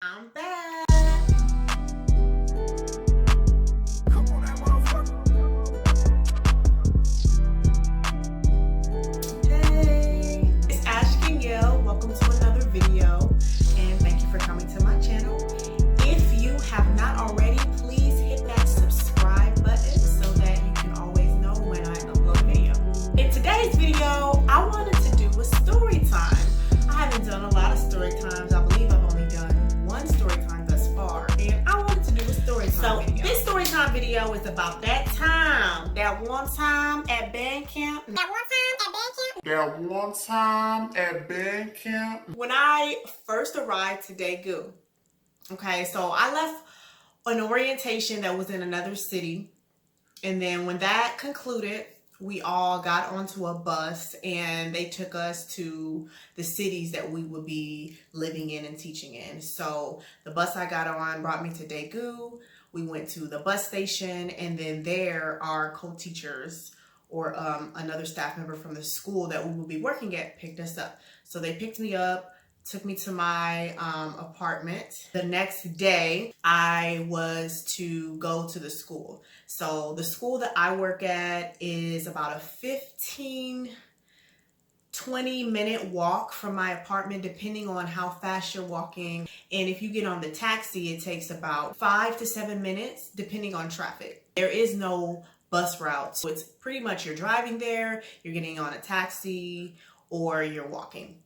I'm back. Come on, that motherfucker. Hey, it's Ash Kenyail. Welcome to another video, and thank you for coming to my channel. If you have not already, please hit that subscribe button so that you can always know when I upload a video. In today's video, I wanted to do a story time. I haven't done a lot of story times. I believe I've only done one story time thus far, and I wanted to do a story time video. This story time video is about that one time at band camp. That one time at band camp. When I first arrived to Daegu, okay, so I left an orientation that was in another city, and then when that concluded, we all got onto a bus and they took us to the cities that we would be living in and teaching in. So the bus I got on brought me to Daegu. We went to the bus station, and then there our co-teachers or another staff member from the school that we would be working at picked us up. So they picked me up, took me to my apartment. The next day, I was to go to the school. So the school that I work at is about a 15-20-minute walk from my apartment, depending on how fast you're walking. And if you get on the taxi, it takes about 5 to 7 minutes, depending on traffic. There is no bus route. So it's pretty much you're driving there, you're getting on a taxi, or you're walking.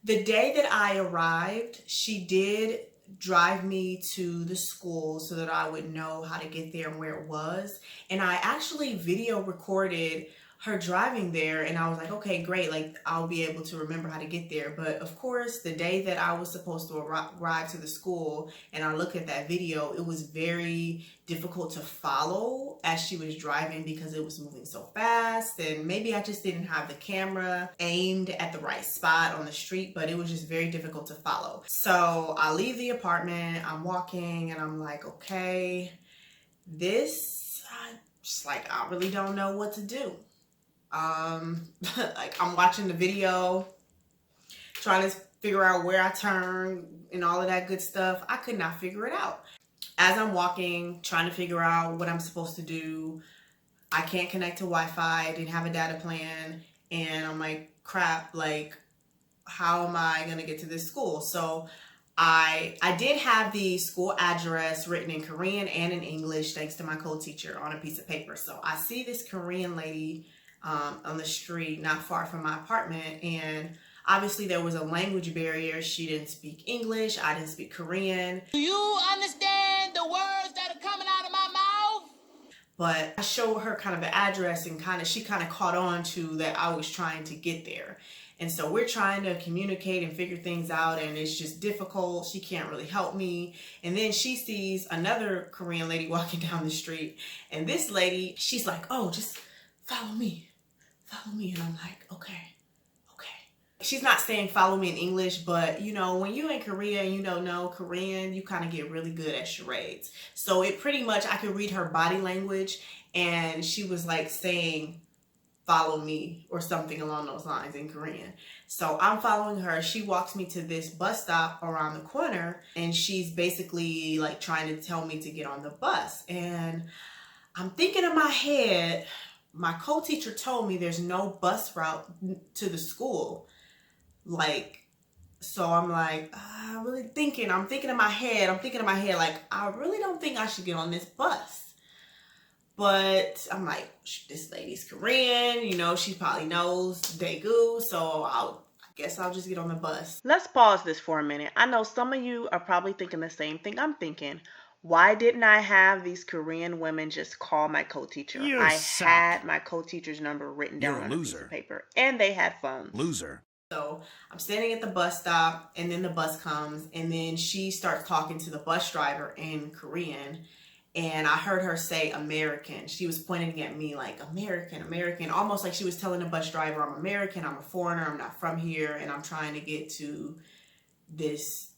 The day that I arrived, she did drive me to the school so that I would know how to get there and where it was. And I actually video recorded her driving there, and I was like, okay, great, like I'll be able to remember how to get there. But of course, the day that I was supposed to arrive to the school and I looked at that video, it was very difficult to follow as she was driving because it was moving so fast, and maybe I just didn't have the camera aimed at the right spot on the street, but it was just very difficult to follow. So I leave the apartment, I'm walking, and I'm like, okay, I really don't know what to do. Like I'm watching the video, trying to figure out where I turn and all of that good stuff. I could not figure it out. As I'm walking, trying to figure out what I'm supposed to do, I can't connect to Wi-Fi. I didn't have a data plan, and I'm like, crap, like how am I gonna get to this school? So I did have the school address written in Korean and in English thanks to my co-teacher on a piece of paper. So I see this Korean lady on the street not far from my apartment, and obviously there was a language barrier. She didn't speak English, I didn't speak Korean. Do you understand the words that are coming out of my mouth? But I showed her kind of the address, and she kind of caught on to that I was trying to get there. And so we're trying to communicate and figure things out, and it's just difficult. She can't really help me. And then she sees another Korean lady walking down the street, and this lady, she's like, oh, just follow me. Follow me. And I'm like, okay. She's not saying follow me in English, but you know, when you're in Korea and you don't know Korean, you kind of get really good at charades. So it pretty much, I could read her body language, and she was like saying, follow me or something along those lines in Korean. So I'm following her. She walks me to this bus stop around the corner, and she's basically like trying to tell me to get on the bus. And I'm thinking in my head, my co-teacher told me there's no bus route to the school. Like, so I'm like, I'm thinking in my head, like, I really don't think I should get on this bus. But I'm like, this lady's Korean, you know, she probably knows Daegu, so I guess I'll just get on the bus. Let's pause this for a minute. I know some of you are probably thinking the same thing I'm thinking. Why didn't I have these Korean women just call my co-teacher? I had my co-teacher's number written down on a piece of paper, and they had phones. Loser. So I'm standing at the bus stop, and then the bus comes, and then she starts talking to the bus driver in Korean, and I heard her say American. She was pointing at me like American, almost like she was telling the bus driver, I'm American, I'm a foreigner, I'm not from here, and I'm trying to get to this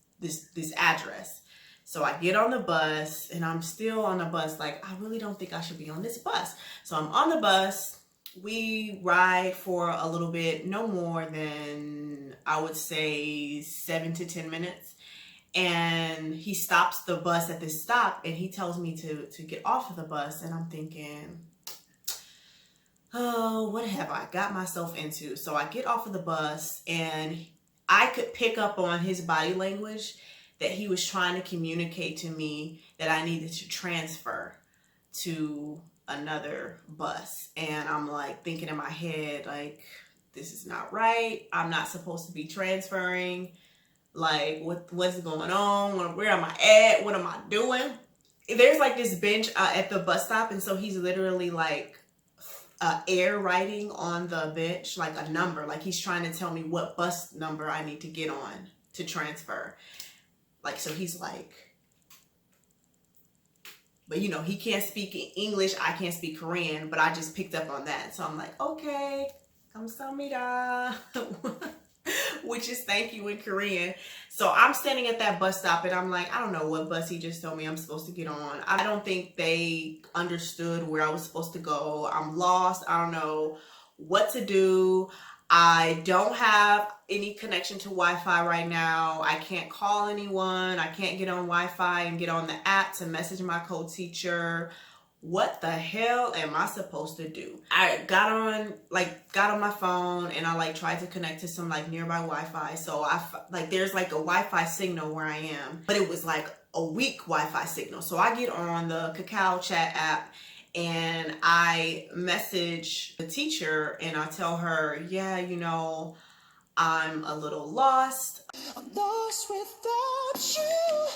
address. So I get on the bus, and I'm still on the bus like, I really don't think I should be on this bus. So I'm on the bus. We ride for a little bit, no more than, I would say, 7 to 10 minutes. And he stops the bus at this stop and he tells me to get off of the bus. And I'm thinking, oh, what have I got myself into? So I get off of the bus and I could pick up on his body language that he was trying to communicate to me that I needed to transfer to another bus. And I'm like thinking in my head, like, this is not right. I'm not supposed to be transferring. Like, what's going on? Where am I at? What am I doing? There's like this bench at the bus stop. And so he's literally like air writing on the bench, like a number. Like he's trying to tell me what bus number I need to get on to transfer. Like, so he's like, but you know, he can't speak English. I can't speak Korean, but I just picked up on that. So I'm like, okay, 감사합니다. Which is thank you in Korean. So I'm standing at that bus stop and I'm like, I don't know what bus he just told me I'm supposed to get on. I don't think they understood where I was supposed to go. I'm lost. I don't know what to do. I don't have any connection to Wi-Fi right now. I can't call anyone. I can't get on Wi-Fi and get on the app to message my co-teacher. What the hell am I supposed to do? I got on my phone and I like tried to connect to some like nearby Wi-Fi. So there's like a Wi-Fi signal where I am, but it was like a weak Wi-Fi signal. So I get on the Kakao chat app and I message the teacher and I tell her, yeah, you know, I'm a little lost. I'm lost without you.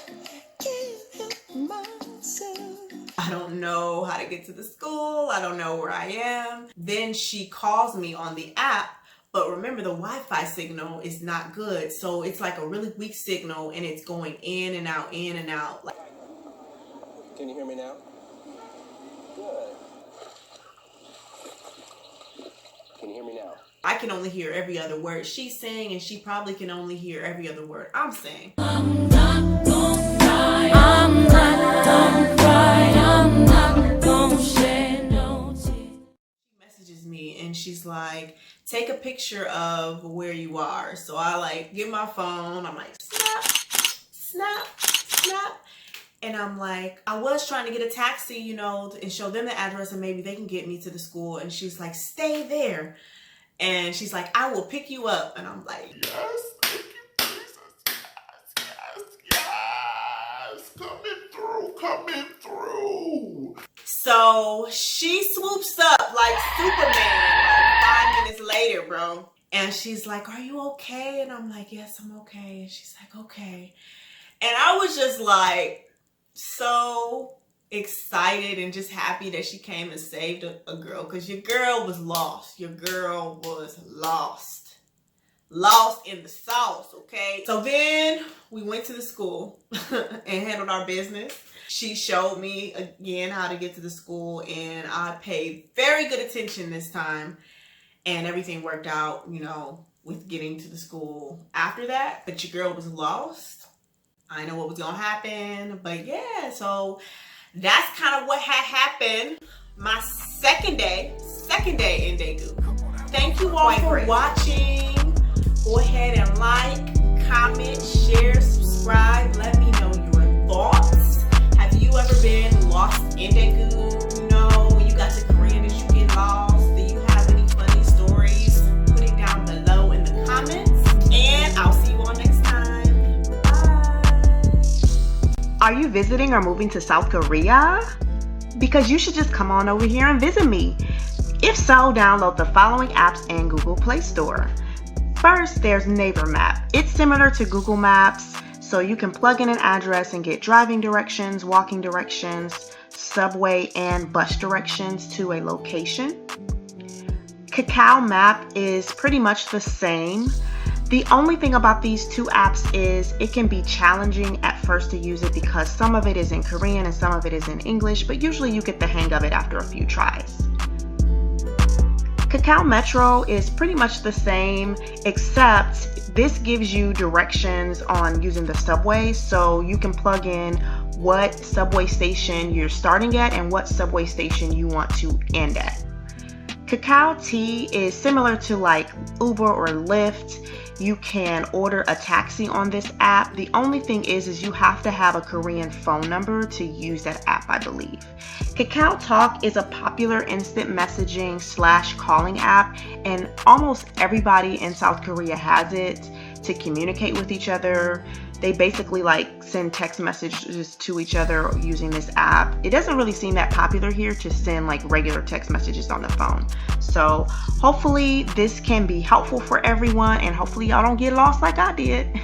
Can't help myself. I don't know how to get to the school. I don't know where I am. Then she calls me on the app, but remember the Wi-Fi signal is not good. So it's like a really weak signal and it's going in and out, in and out. Like, can you hear me now? Good. Can you hear me now? I can only hear every other word she's saying, and she probably can only hear every other word I'm saying. I'm not gonna cry. I'm not gonna cry. I'm not gonna shed no tears. She messages me and she's like, take a picture of where you are. So I like get my phone. I'm like, snap, snap, snap. And I'm like, I was trying to get a taxi, you know, and show them the address and maybe they can get me to the school. And she's like, stay there. And she's like, I will pick you up. And I'm like, Yes, thank you, Jesus. Yes. Coming through. so she swoops up like Superman, like 5 minutes later, bro. And she's like, are you okay? And I'm like, yes, I'm okay. And she's like, okay. And I was just like, so excited and just happy that she came and saved a girl, because your girl was lost. Your girl was lost in the sauce. Okay, so then we went to the school and handled our business. She showed me again how to get to the school and I paid very good attention this time and everything worked out, you know, with getting to the school after that. But your girl was lost. I didn't know what was gonna happen, but yeah, so that's kind of what had happened my second day in Daegu. Thank you all for watching. Go ahead and like, comment, share, subscribe. Let me know your thoughts. Have you ever been lost in Daegu? You know, when you got to Korea, did you get lost? Do you have any funny stories? Put it down below in the comments. And I'll see you all next time. Bye. Are you visiting or moving to South Korea? Because you should just come on over here and visit me. If so, download the following apps in Google Play Store. First, there's Neighbor Map. It's similar to Google Maps, so you can plug in an address and get driving directions, walking directions, subway and bus directions to a location. Kakao Map is pretty much the same. The only thing about these two apps is it can be challenging at first to use it because some of it is in Korean and some of it is in English, but usually you get the hang of it after a few tries. Kakao Metro is pretty much the same, except this gives you directions on using the subway, so you can plug in what subway station you're starting at and what subway station you want to end at. Kakao T is similar to like Uber or Lyft. You can order a taxi on this app. The only thing is you have to have a Korean phone number to use that app, I believe. Kakao Talk is a popular instant messaging / calling app, and almost everybody in South Korea has it to communicate with each other. They basically like send text messages to each other using this app. It doesn't really seem that popular here to send like regular text messages on the phone. So hopefully this can be helpful for everyone, and hopefully y'all don't get lost like I did.